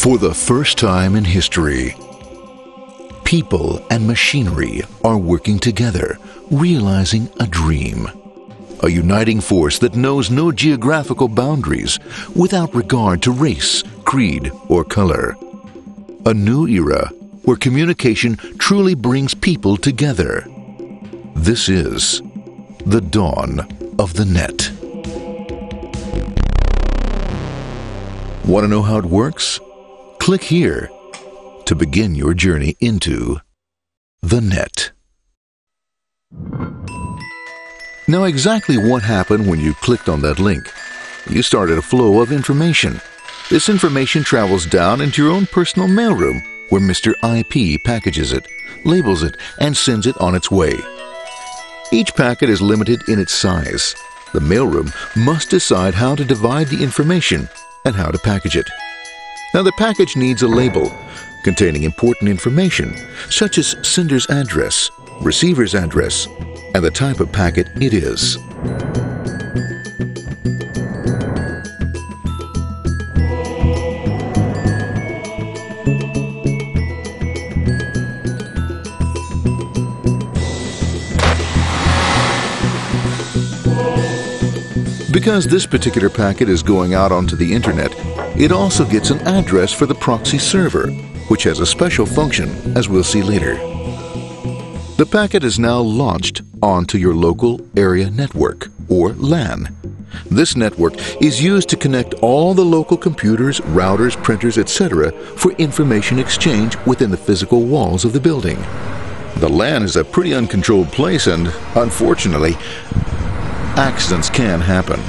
For the first time in history, people and machinery are working together, realizing a dream. A uniting force that knows no geographical boundaries without regard to race, creed, or color. A new era where communication truly brings people together. This is the dawn of the net. Want to know how it works? Click here to begin your journey into the net. Now, exactly what happened when you clicked on that link? You started a flow of information. This information travels down into your own personal mailroom, where Mr. IP packages it, labels it, and sends it on its way. Each packet is limited in its size. The mailroom must decide how to divide the information and how to package it. Now, the package needs a label containing important information, such as sender's address, receiver's address, and the type of packet it is. Because this particular packet is going out onto the internet, it also gets an address for the proxy server, which has a special function, as we'll see later. The packet is now launched onto your local area network, or LAN. This network is used to connect all the local computers, routers, printers, etc. for information exchange within the physical walls of the building. The LAN is a pretty uncontrolled place, and unfortunately, accidents can happen.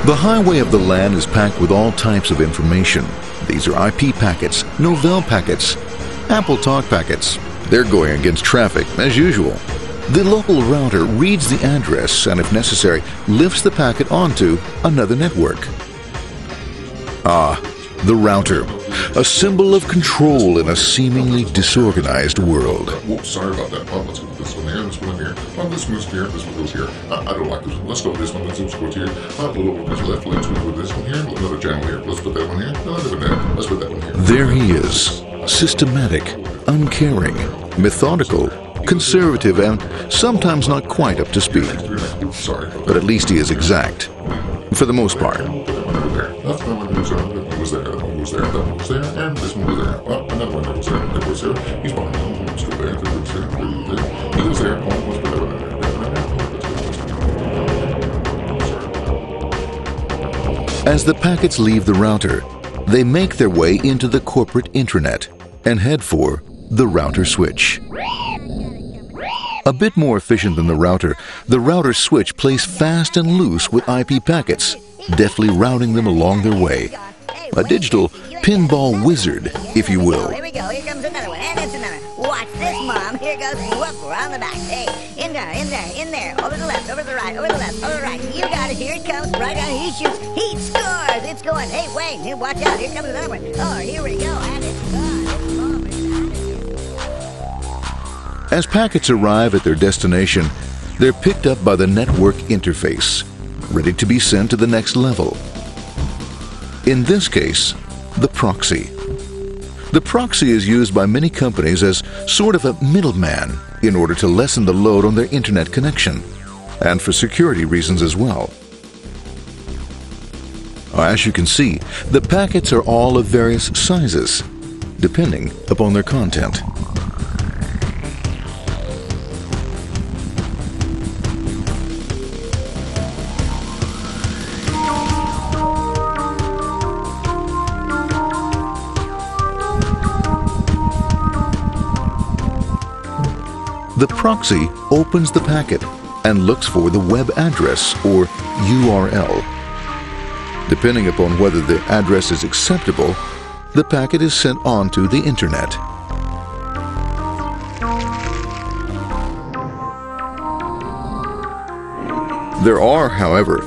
The highway of the LAN is packed with all types of information. These are IP packets, Novell packets, Apple Talk packets. They're going against traffic, as usual. The local router reads the address and, if necessary, lifts the packet onto another network. The router, a symbol of control in a seemingly disorganized world. Whoops, sorry about that. Well, let's go with this one here, this one here. Well, this moves here, this one goes here. I don't like this one. Let's go with this one. Let's go here. A little over this left. Let's move with this one here. Another channel here. Let's put that one here. Another one there. Let's put that one here. There he is, systematic, uncaring, methodical, conservative, and sometimes not quite up to speed. Sorry. But at least he is exact, for the most part. That's the one goes there, that one goes there, that one goes there, that one goes there, and this one goes there. Well, another one goes there, that goes there. He's behind one, let's go there, that goes there, there. He goes there, oh, let's put that one there. As the packets leave the router, they make their way into the corporate intranet and head for the router switch. A bit more efficient than the router switch plays fast and loose with IP packets, deftly routing them along their way. A digital pinball wizard, if you will. Here we go. Here comes another one. And it's another. Watch this, Mom. Here goes. Whoop, we're on the back. Hey, in there, in there, in there. Over the left, over the right, over the left, over the right. You got it. Here it comes. Right on. He shoots. He scores. It's going. Hey, wait. Here, watch out. Here comes another one. Oh, here we go. And it's gone. It's gone. As packets arrive at their destination, they're picked up by the network interface, ready to be sent to the next level. In this case, the proxy. The proxy is used by many companies as sort of a middleman in order to lessen the load on their internet connection, and for security reasons as well. As you can see, the packets are all of various sizes, depending upon their content. The proxy opens the packet and looks for the web address, or URL. Depending upon whether the address is acceptable, the packet is sent on to the internet. There are, however,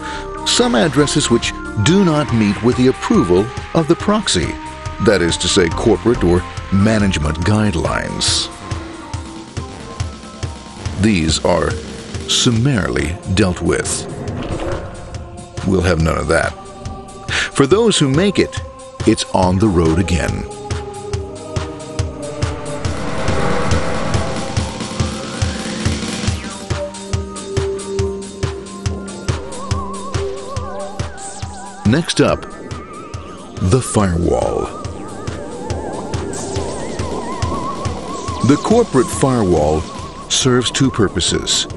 some addresses which do not meet with the approval of the proxy, that is to say, corporate or management guidelines. these are summarily dealt with. We'll have none of that. For those who make it, it's on the road again. Next up, the firewall. The corporate firewall serves two purposes.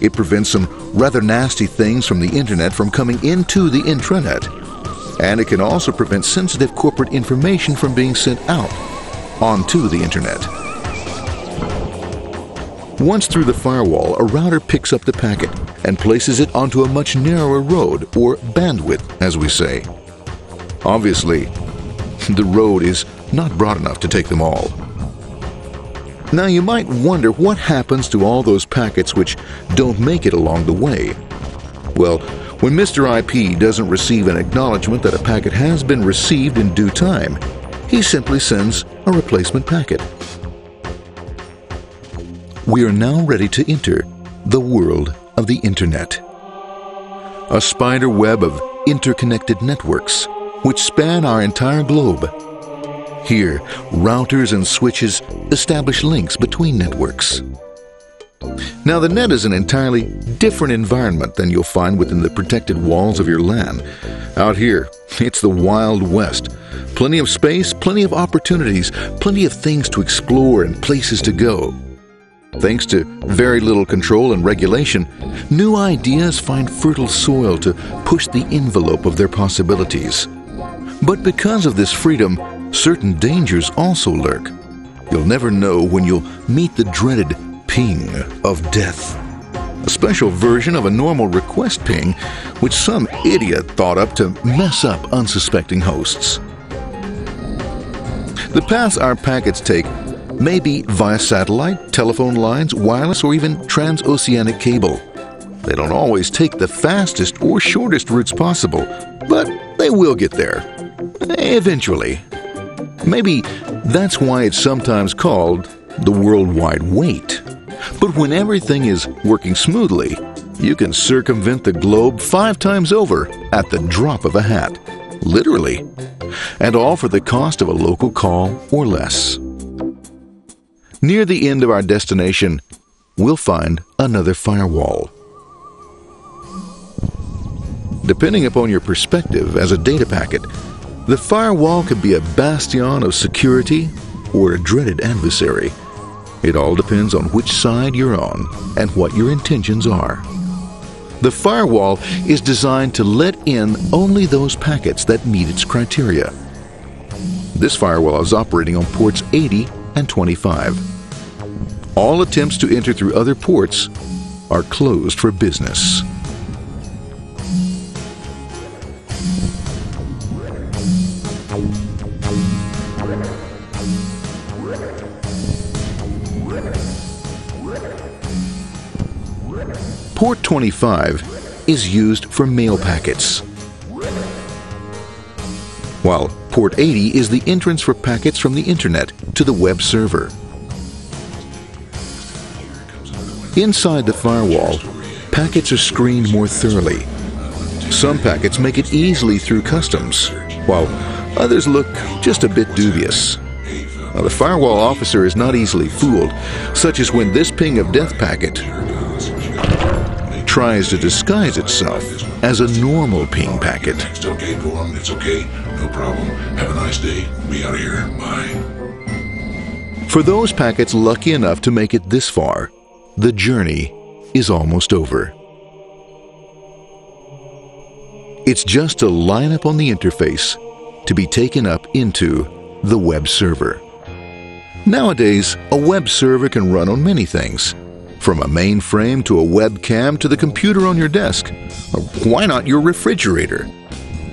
It prevents some rather nasty things from the internet from coming into the intranet, and it can also prevent sensitive corporate information from being sent out onto the internet. Once through the firewall, a router picks up the packet and places it onto a much narrower road, or bandwidth, as we say. Obviously, the road is not broad enough to take them all. Now you might wonder what happens to all those packets which don't make it along the way. Well, when Mr. IP doesn't receive an acknowledgement that a packet has been received in due time, he simply sends a replacement packet. We are now ready to enter the world of the Internet. A spider web of interconnected networks which span our entire globe. Here, routers and switches establish links between networks. Now, the net is an entirely different environment than you'll find within the protected walls of your LAN. Out here, it's the Wild West. Plenty of space, plenty of opportunities, plenty of things to explore and places to go. Thanks to very little control and regulation, new ideas find fertile soil to push the envelope of their possibilities. But because of this freedom, certain dangers also lurk. You'll never know when you'll meet the dreaded ping of death. A special version of a normal request ping, which some idiot thought up to mess up unsuspecting hosts. The paths our packets take may be via satellite, telephone lines, wireless, or even transoceanic cable. They don't always take the fastest or shortest routes possible, but they will get there. Eventually. Maybe that's why it's sometimes called the worldwide wait. But when everything is working smoothly, you can circumvent the globe 5 times over at the drop of a hat. Literally. And all for the cost of a local call or less. Near the end of our destination, we'll find another firewall. Depending upon your perspective as a data packet, the firewall could be a bastion of security or a dreaded adversary. It all depends on which side you're on and what your intentions are. The firewall is designed to let in only those packets that meet its criteria. This firewall is operating on ports 80 and 25. All attempts to enter through other ports are closed for business. Port 25 is used for mail packets, while Port 80 is the entrance for packets from the Internet to the web server. Inside the firewall, packets are screened more thoroughly. Some packets make it easily through customs, while others look just a bit dubious. Now, the firewall officer is not easily fooled, such as when this ping of death packet tries to disguise itself as a normal ping packet. It's okay, Gorham. It's okay. No problem. Have a nice day. Be out of here. Bye. For those packets lucky enough to make it this far, the journey is almost over. It's just a line up on the interface to be taken up into the web server. Nowadays, a web server can run on many things, from a mainframe to a webcam to the computer on your desk, or why not your refrigerator?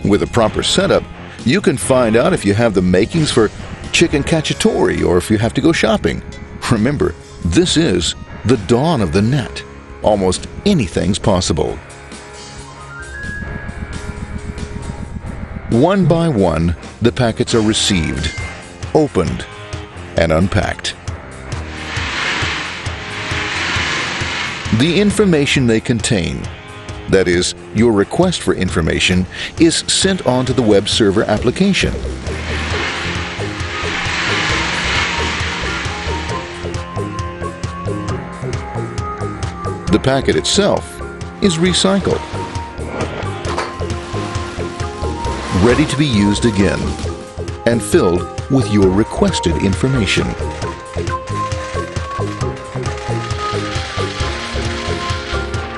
With a proper setup, you can find out if you have the makings for chicken cacciatore or if you have to go shopping. Remember, this is the dawn of the net. Almost anything's possible. One by one, the packets are received, opened, and unpacked. The information they contain, that is, your request for information, is sent on to the web server application. The packet itself is recycled, ready to be used again, and filled with your requested information.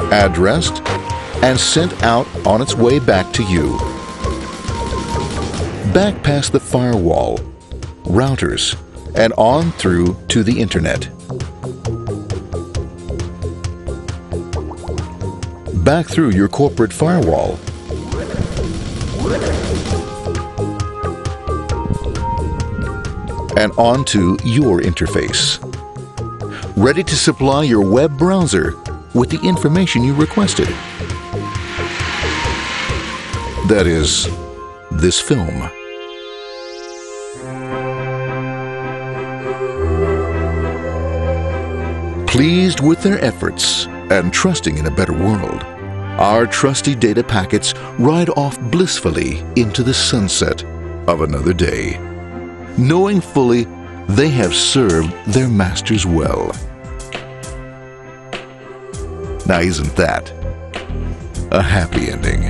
Addressed and sent out on its way back to you. Back past the firewall, routers, and on through to the internet. Back through your corporate firewall. And onto your interface. Ready to supply your web browser with the information you requested. That is, this film. Pleased with their efforts and trusting in a better world, our trusty data packets ride off blissfully into the sunset of another day, knowing fully they have served their masters well. Now, isn't that a happy ending?